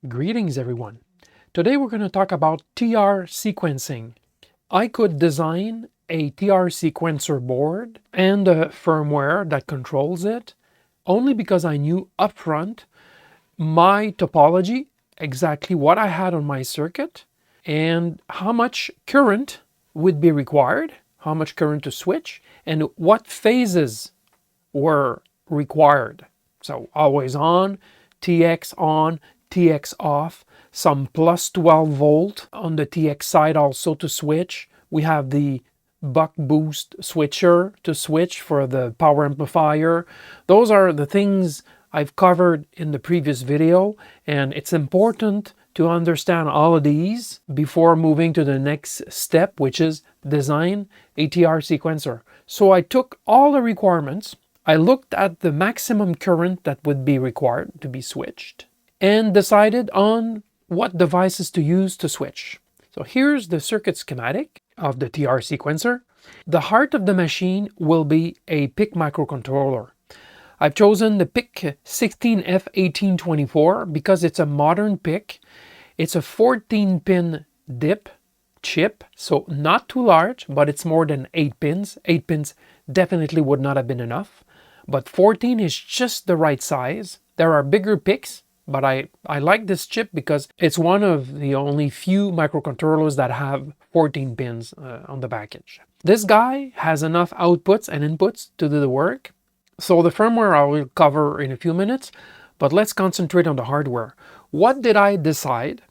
Greetings everyone. Today we're going to talk about TR sequencing. I could design a TR sequencer board and a firmware that controls it only because I knew upfront my topology, exactly what I had on my circuit, and how much current would be required, how much current to switch, and what phases were required. So always on, TX off, some plus 12 volt on the TX side also to switch. We have the buck boost switcher to switch for the power amplifier. Those are the things I've covered in the previous video, and it's important to understand all of these before moving to the next step, which is design a TR sequencer. So I took all the requirements, I looked at the maximum current that would be required to be switched, and decided on what devices to use to switch. So here's the circuit schematic of the TR sequencer. The heart of the machine will be a PIC microcontroller. I've chosen the PIC 16F1824 because it's a modern PIC. It's a 14-pin DIP chip, so not too large, but it's more than 8 pins. 8 pins definitely would not have been enough, but 14 is just the right size. There are bigger PICs, but I like this chip because it's one of the only few microcontrollers that have 14 pins on the package. This guy has enough outputs and inputs to do the work. So the firmware I will cover in a few minutes, but let's concentrate on the hardware. What did I decide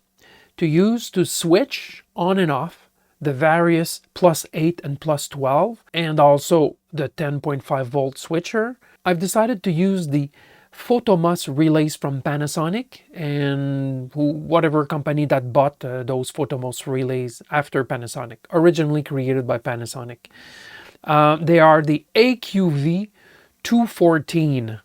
to use to switch on and off the various plus 8 and plus 12 and also the 10.5 volt switcher? I've decided to use the Photomos relays from Panasonic and whatever company that bought those Photomos relays after Panasonic, originally created by Panasonic. They are the AQV 214.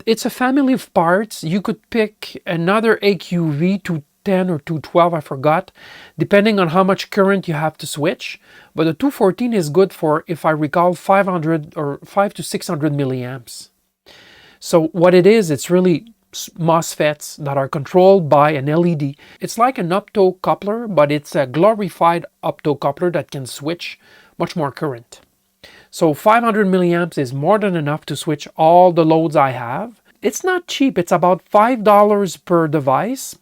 It's a family of parts. You could pick another AQV 210 or 212, I forgot, depending on how much current you have to switch. But the 214 is good for, if I recall, 500 or 5 to 600 milliamps. So what it is, it's really MOSFETs that are controlled by an LED. It's like an optocoupler, but it's a glorified optocoupler that can switch much more current. So 500 milliamps is more than enough to switch all the loads I have. It's not cheap, it's about $5 per device.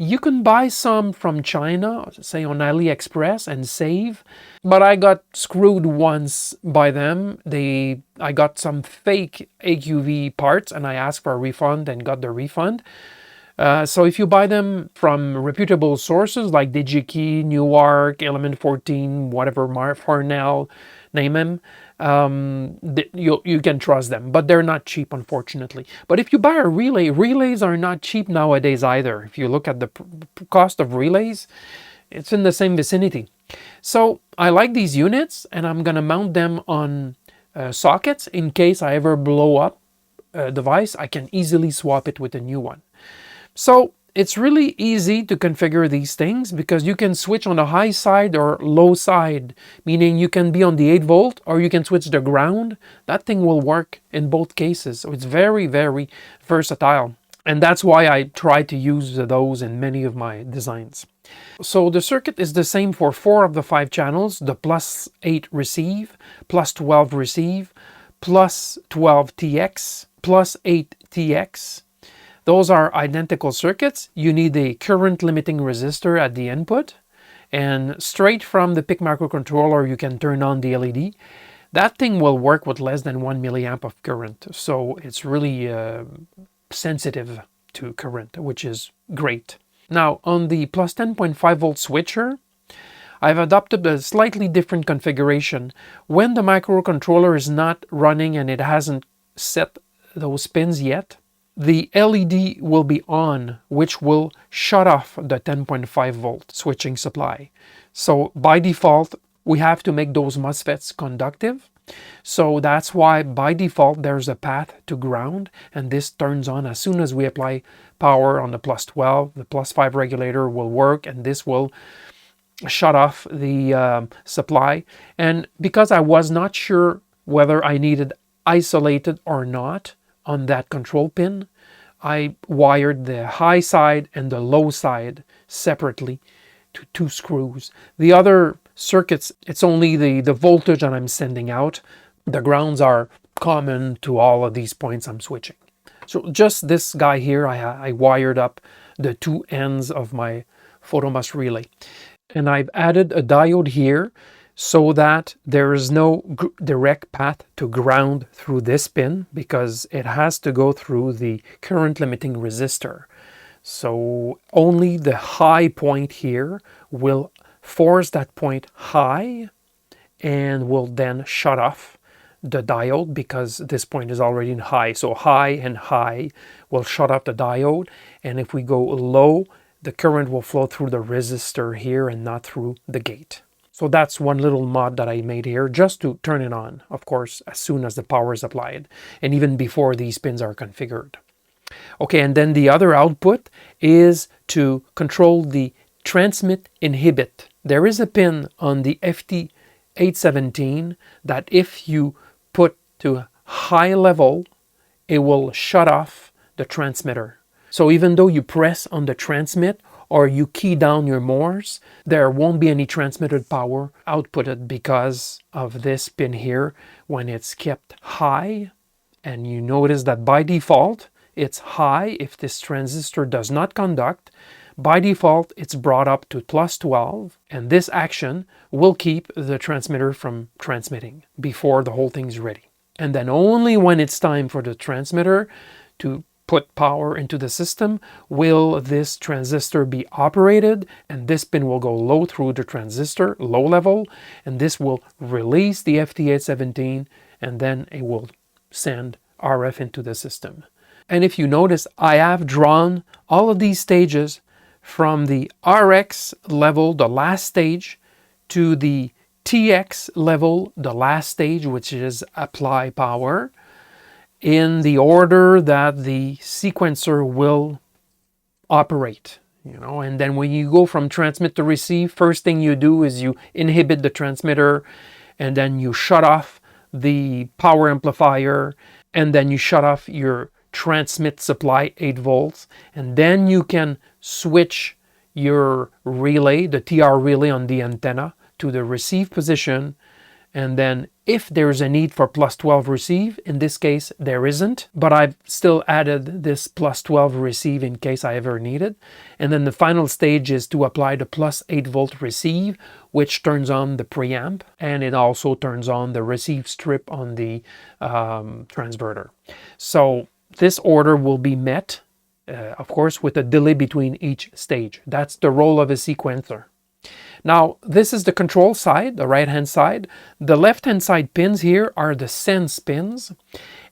You can buy some from China, say on AliExpress, and save. But I got screwed once by them. I got some fake AQV parts and I asked for a refund and got the refund. So if you buy them from reputable sources like DigiKey, Newark, Element 14, whatever, Farnell, name them, you can trust them, but they're not cheap, unfortunately. But if you buy a relay, relays are not cheap nowadays either. If you look at the cost of relays, it's in the same vicinity. So I like these units and I'm gonna mount them on sockets in case I ever blow up a device. I can easily swap it with a new one. So it's really easy to configure these things because you can switch on the high side or low side, meaning you can be on the 8 volt or you can switch the ground. That thing will work in both cases. So it's very, very versatile. And that's why I try to use those in many of my designs. So the circuit is the same for 4 of the 5 channels, the plus 8 receive, plus 12 receive, plus 12 TX, plus 8 TX. Those are identical circuits. You need a current limiting resistor at the input, and straight from the PIC microcontroller you can turn on the LED. That thing will work with less than 1 milliamp of current, so it's really sensitive to current, which is great. Now on the plus 10.5 volt switcher, I've adopted a slightly different configuration. When the microcontroller is not running and it hasn't set those pins yet, the LED will be on, which will shut off the 10.5 volt switching supply. So by default, we have to make those MOSFETs conductive. So that's why by default there's a path to ground, and this turns on as soon as we apply power on the plus 12. The plus 5 regulator will work and this will shut off the supply. And because I was not sure whether I needed isolated or not on that control pin, I wired the high side and the low side separately to 2 screws. The other circuits, it's only the voltage that I'm sending out. The grounds are common to all of these points I'm switching. So just this guy here, I wired up the 2 ends of my photomos relay. And I've added a diode here so that there is no direct path to ground through this pin, because it has to go through the current limiting resistor. So only the high point here will force that point high and will then shut off the diode, because this point is already in high. So high and high will shut off the diode, and if we go low, the current will flow through the resistor here and not through the gate. So that's one little mod that I made here, just to turn it on, of course, as soon as the power is applied, and even before these pins are configured. Okay, and then the other output is to control the transmit inhibit. There is a pin on the FT817 that if you put to high level, it will shut off the transmitter. So even though you press on the transmit or you key down your Morse, there won't be any transmitted power outputted because of this pin here when it's kept high. And you notice that by default, it's high if this transistor does not conduct. By default, it's brought up to +12, and this action will keep the transmitter from transmitting before the whole thing's ready. And then only when it's time for the transmitter to put power into the system will this transistor be operated, and this pin will go low through the transistor, low level, and this will release the FT817, and then it will send RF into the system. And if you notice, I have drawn all of these stages from the RX level, the last stage, to the TX level, the last stage, which is apply power, in the order that the sequencer will operate. And then when you go from transmit to receive, first thing you do is you inhibit the transmitter, and then you shut off the power amplifier, and then you shut off your transmit supply 8 volts, and then you can switch your relay, the TR relay on the antenna, to the receive position. And then if there's a need for +12 receive, in this case there isn't, but I've still added this +12 receive in case I ever need it. And then the final stage is to apply the +8 volt receive, which turns on the preamp, and it also turns on the receive strip on the transverter. So this order will be met, of course, with a delay between each stage. That's the role of a sequencer. Now, this is the control side, the right-hand side. The left-hand side pins here are the sense pins,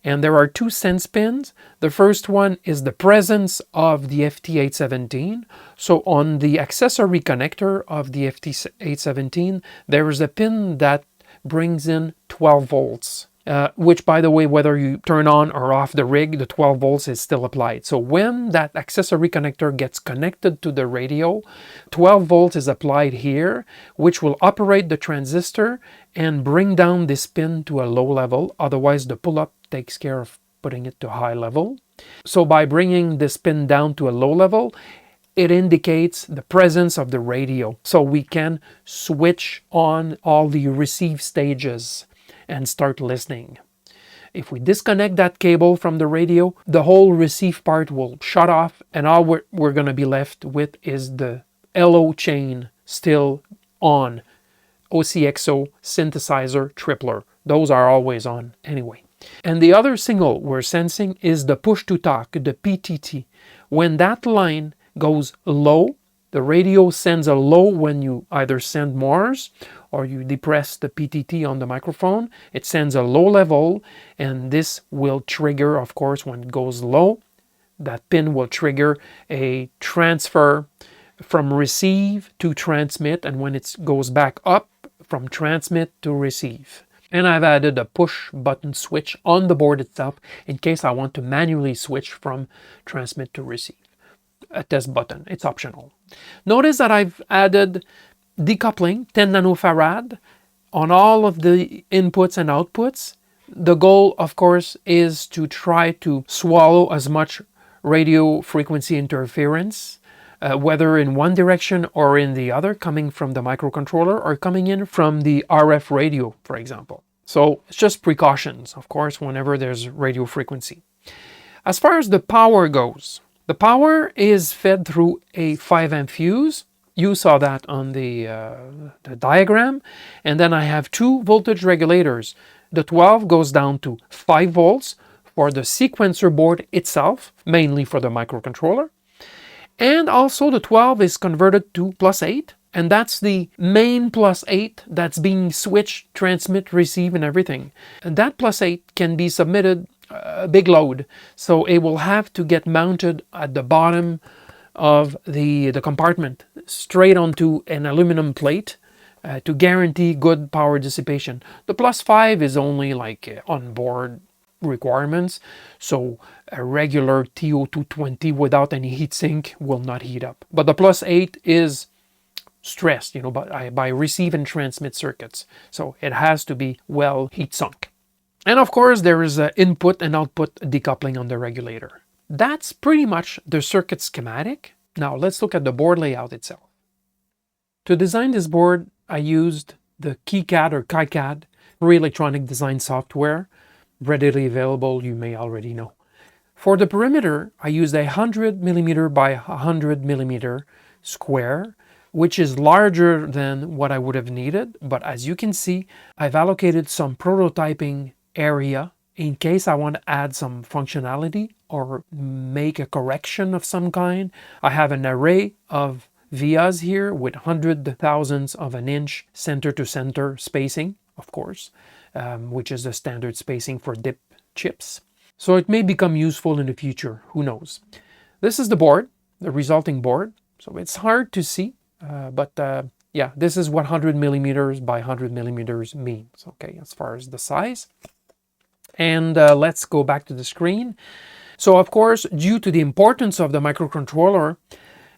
and there are 2 sense pins. The first one is the presence of the FT817. So on the accessory connector of the FT817, there is a pin that brings in 12 volts. Which, by the way, whether you turn on or off the rig, the 12 volts is still applied. So when that accessory connector gets connected to the radio, 12 volts is applied here, which will operate the transistor and bring down this pin to a low level. Otherwise, the pull-up takes care of putting it to high level. So by bringing this pin down to a low level, it indicates the presence of the radio. So we can switch on all the receive stages and start listening. If we disconnect that cable from the radio, the whole receive part will shut off, and all we're going to be left with is the LO chain still on. OCXO, synthesizer, tripler. Those are always on anyway. And the other signal we're sensing is the push to talk, the PTT. When that line goes low, the radio sends a low when you either send Morse or you depress the PTT on the microphone. It sends a low level, and this will trigger, of course, when it goes low, that pin will trigger a transfer from receive to transmit, and when it goes back up, from transmit to receive. And I've added a push button switch on the board itself in case I want to manually switch from transmit to receive. A test button, it's optional. Notice that I've added decoupling, 10 nanofarad, on all of the inputs and outputs, The goal, of course, is to try to swallow as much radio frequency interference, whether in one direction or in the other, coming from the microcontroller or coming in from the RF radio, for example. So it's just precautions, of course, whenever there's radio frequency. As far as the power goes, the power is fed through a 5 amp fuse. You saw that on the diagram. And then I have two voltage regulators. The 12 goes down to 5 volts for the sequencer board itself, mainly for the microcontroller. And also the 12 is converted to +8, and that's the main +8 that's being switched, transmit, receive, and everything. And that +8 can be submitted a big load, so it will have to get mounted at the bottom of the compartment, straight onto an aluminum plate, to guarantee good power dissipation. The +5 is only like on-board requirements, so a regular TO220 without any heatsink will not heat up. But the +8 is stressed, by receive and transmit circuits, so it has to be well heat sunk. And of course there is input and output decoupling on the regulator. That's pretty much the circuit schematic. Now let's look at the board layout itself. To design this board, I used the KiCad or KiCad, free electronic design software, readily available, you may already know. For the perimeter, I used a 100mm by 100mm square, which is larger than what I would have needed, but as you can see, I've allocated some prototyping area in case I want to add some functionality or make a correction of some kind. I have an array of vias here with 100,000ths of an inch center to center spacing, of course, which is the standard spacing for dip chips. So it may become useful in the future, who knows. This is the board, the resulting board. So it's hard to see, but yeah, this is what 100mm by 100mm means, okay, as far as the size. And let's go back to the screen. So of course, due to the importance of the microcontroller,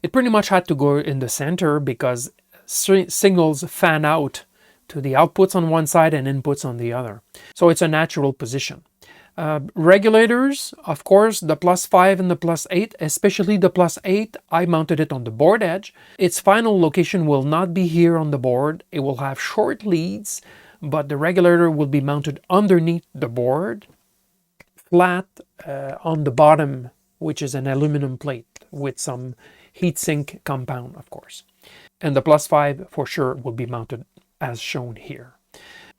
it pretty much had to go in the center because signals fan out to the outputs on one side and inputs on the other. So it's a natural position. Regulators, of course, the +5 and the +8, especially the +8, I mounted it on the board edge. Its final location will not be here on the board. It will have short leads, but the regulator will be mounted underneath the board, flat on the bottom, which is an aluminum plate with some heatsink compound, of course. And the +5 for sure will be mounted as shown here.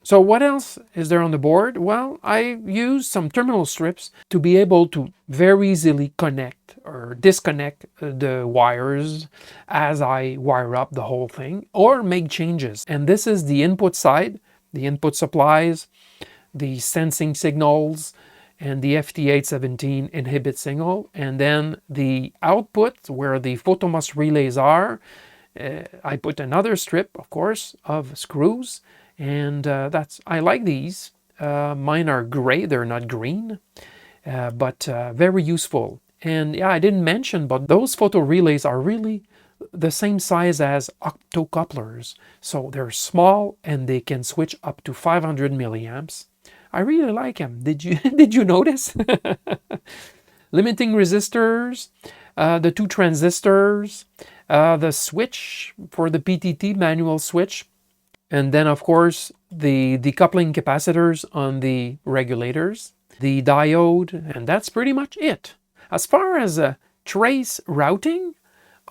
So what else is there on the board? Well, I used some terminal strips to be able to very easily connect or disconnect the wires as I wire up the whole thing or make changes. And this is the input side, the input supplies, the sensing signals, and the FT817 inhibit signal, and then the output where the photomos relays are. I put another strip, of course, of screws, and I like these. Mine are gray, they're not green, but very useful. And yeah, I didn't mention, but those photo relays are really the same size as optocouplers. So they're small and they can switch up to 500 milliamps. I really like them. Did you notice? Limiting resistors, the two transistors, the switch for the PTT manual switch, and then of course the decoupling capacitors on the regulators, the diode, and that's pretty much it. As far as trace routing,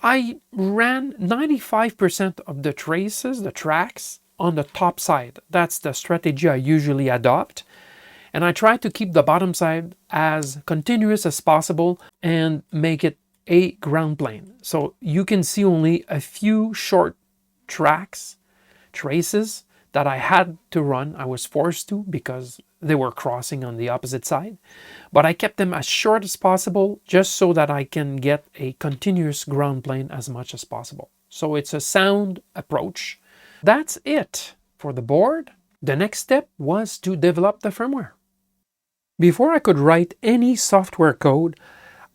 I ran 95% of the traces, the tracks, on the top side. That's the strategy I usually adopt. And I try to keep the bottom side as continuous as possible and make it a ground plane. So you can see only a few short traces that I had to run. I was forced to because they were crossing on the opposite side. But I kept them as short as possible just so that I can get a continuous ground plane as much as possible. So it's a sound approach. That's it for the board. The next step was to develop the firmware. Before I could write any software code,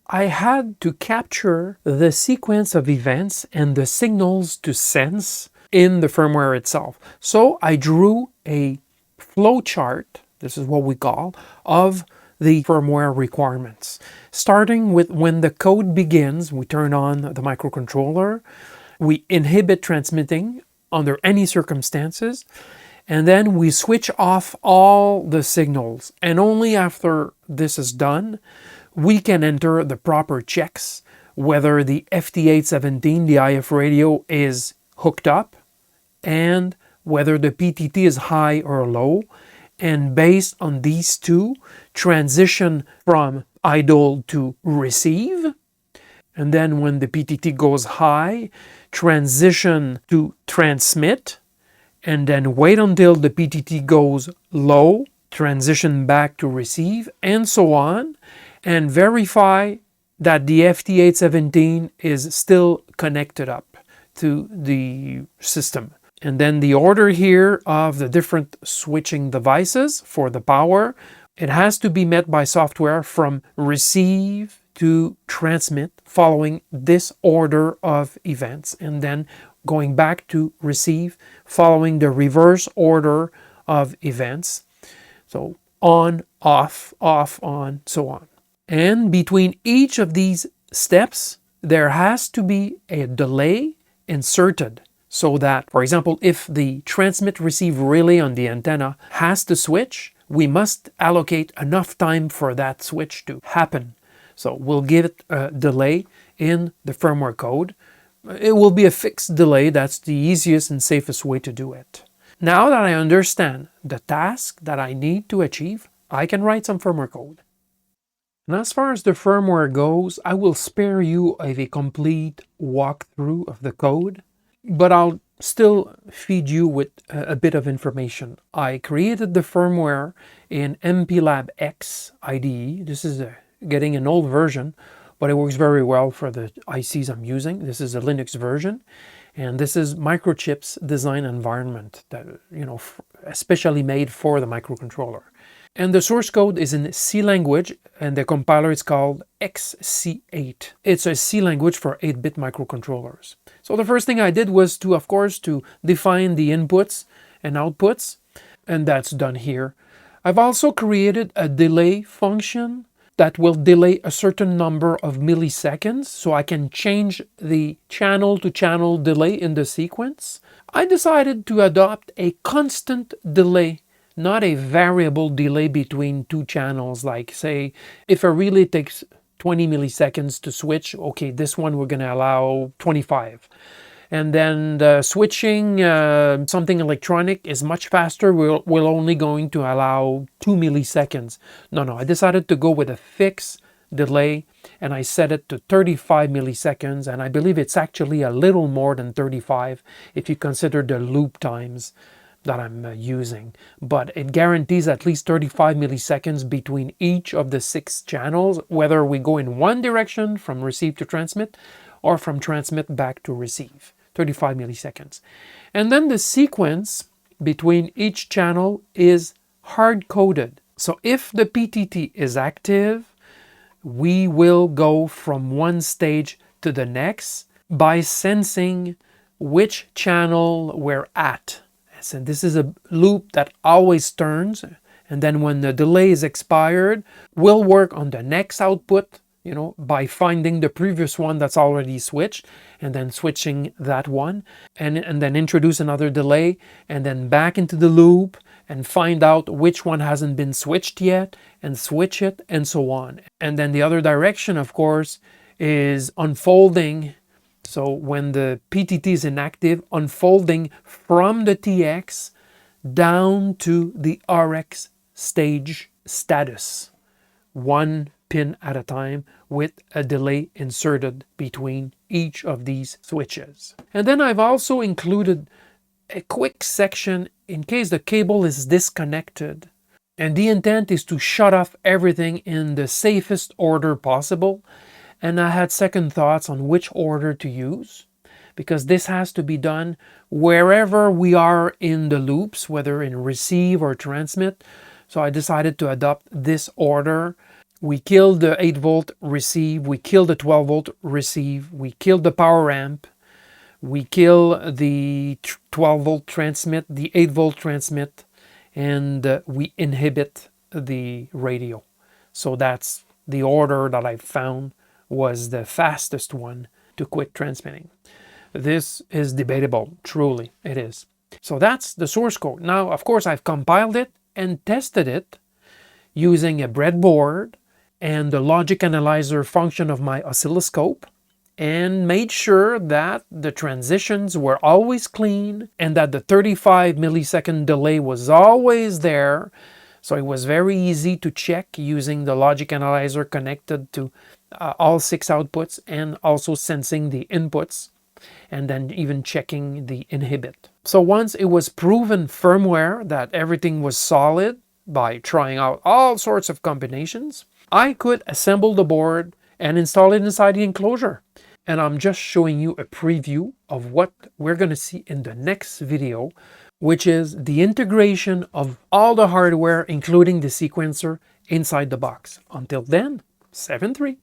I had to capture the sequence of events and the signals to sense in the firmware itself. So I drew a flow chart this is what we call, of the firmware requirements. Starting with when the code begins, we turn on the microcontroller, we inhibit transmitting under any circumstances, and then we switch off all the signals. And only after this is done, we can enter the proper checks, whether the FT817, the IF radio, is hooked up, and whether the PTT is high or low. And based on these two, transition from idle to receive. And then when the PTT goes high, transition to transmit. And then wait until the PTT goes low, transition back to receive, and so on. And verify that the FT817 is still connected up to the system. And then the order here of the different switching devices for the power, it has to be met by software from receive to transmit following this order of events, and then going back to receive following the reverse order of events. So on, off, on, so on. And between each of these steps, there has to be a delay inserted so that, for example, if the transmit-receive relay on the antenna has to switch, we must allocate enough time for that switch to happen. So we'll give it a delay in the firmware code. It will be a fixed delay. That's the easiest and safest way to do it. Now that I understand the task that I need to achieve, I can write some firmware code. And as far as the firmware goes, I will spare you of a complete walkthrough of the code, but I'll still feed you with a bit of information. I created the firmware in MPLAB X IDE. This is getting an old version, but it works very well for the ICs I'm using. This is a Linux version, and this is Microchip's design environment that, especially made for the microcontroller. And the source code is in C language, and the compiler is called XC8. It's a C language for 8-bit microcontrollers. So the first thing I did was to, of course, to define the inputs and outputs, and that's done here. I've also created a delay function that will delay a certain number of milliseconds, so I can change the channel-to-channel delay in the sequence. I decided to adopt a constant delay, not a variable delay between two channels. Like, say, if a relay takes 20 milliseconds to switch, okay, this one we're going to allow 25. And then the switching something electronic is much faster. We're only going to allow 2 milliseconds. No, I decided to go with a fixed delay, and I set it to 35 milliseconds, and I believe it's actually a little more than 35 if you consider the loop times that I'm using. But it guarantees at least 35 milliseconds between each of the 6 channels, whether we go in one direction from receive to transmit or from transmit back to receive. 35 milliseconds. And then the sequence between each channel is hard-coded. So if the PTT is active, we will go from one stage to the next by sensing which channel we're at. So this is a loop that always turns, and then when the delay is expired, we'll work on the next output, by finding the previous one that's already switched, and then switching that one, and then introduce another delay, and then back into the loop, and find out which one hasn't been switched yet, and switch it, and so on. And then the other direction, of course, is unfolding. So when the PTT is inactive, unfolding from the TX down to the RX stage status, one pin at a time, with a delay inserted between each of these switches. And then I've also included a quick section in case the cable is disconnected. And the intent is to shut off everything in the safest order possible. And I had second thoughts on which order to use, because this has to be done wherever we are in the loops, whether in receive or transmit. So I decided to adopt this order. We killed the 8-volt receive, we killed the 12-volt receive, we killed the power amp, we kill the 12-volt transmit, the 8-volt transmit, and we inhibit the radio. So that's the order that I found was the fastest one to quit transmitting. This is debatable, truly it is. So that's the source code. Now, of course, I've compiled it and tested it using a breadboard and the logic analyzer function of my oscilloscope, and made sure that the transitions were always clean and that the 35 millisecond delay was always there. So it was very easy to check using the logic analyzer connected to all 6 outputs and also sensing the inputs, and then even checking the inhibit. So once it was proven firmware that everything was solid by trying out all sorts of combinations, I could assemble the board and install it inside the enclosure. And I'm just showing you a preview of what we're going to see in the next video, which is the integration of all the hardware, including the sequencer, inside the box. Until then, 7-3.